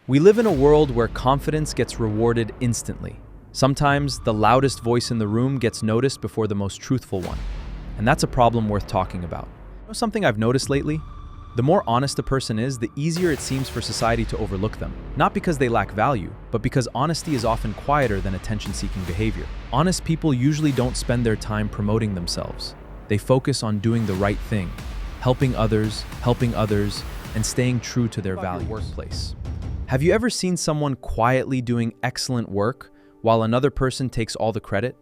We live in a world where confidence gets rewarded instantly. Sometimes the loudest voice in the room gets noticed before the most truthful one. And that's a problem worth talking about. You know something I've noticed lately? The more honest a person is, the easier it seems for society to overlook them. Not because they lack value, but because honesty is often quieter than attention-seeking behavior. Honest people usually don't spend their time promoting themselves. They focus on doing the right thing, helping others, and staying true to their values. Workplace. Have you ever seen someone quietly doing excellent work while another person takes all the credit?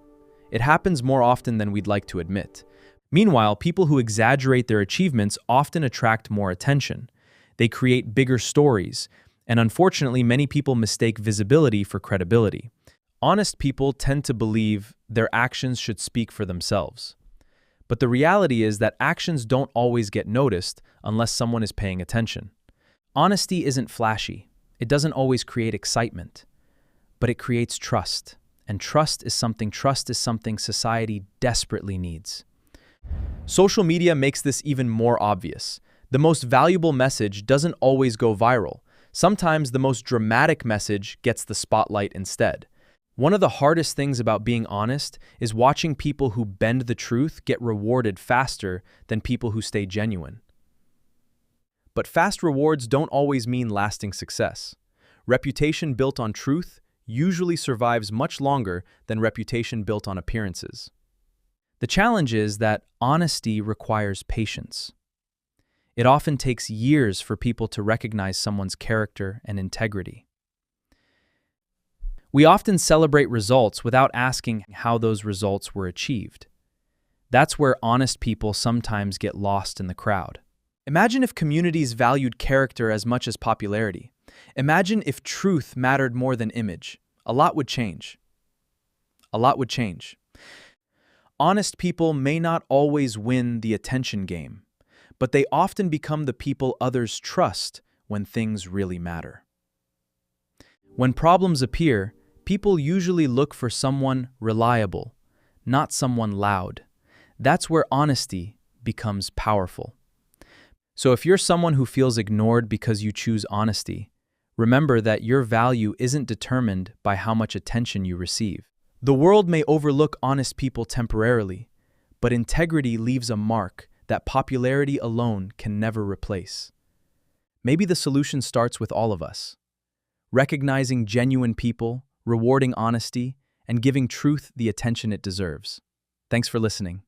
It happens more often than we'd like to admit. Meanwhile, people who exaggerate their achievements often attract more attention. They create bigger stories, and unfortunately, many people mistake visibility for credibility. Honest people tend to believe their actions should speak for themselves. But the reality is that actions don't always get noticed unless someone is paying attention. Honesty isn't flashy. It doesn't always create excitement, but it creates trust. And trust is something society desperately needs. Social media makes this even more obvious. The most valuable message doesn't always go viral. Sometimes the most dramatic message gets the spotlight instead. One of the hardest things about being honest is watching people who bend the truth get rewarded faster than people who stay genuine. But fast rewards don't always mean lasting success. Reputation built on truth usually survives much longer than reputation built on appearances. The challenge is that honesty requires patience. It often takes years for people to recognize someone's character and integrity. We often celebrate results without asking how those results were achieved. That's where honest people sometimes get lost in the crowd. Imagine if communities valued character as much as popularity. Imagine if truth mattered more than image. A lot would change. Honest people may not always win the attention game, but they often become the people others trust when things really matter. When problems appear, people usually look for someone reliable, not someone loud. That's where honesty becomes powerful. So if you're someone who feels ignored because you choose honesty, remember that your value isn't determined by how much attention you receive. The world may overlook honest people temporarily, but integrity leaves a mark that popularity alone can never replace. Maybe the solution starts with all of us, recognizing genuine people, rewarding honesty, and giving truth the attention it deserves. Thanks for listening.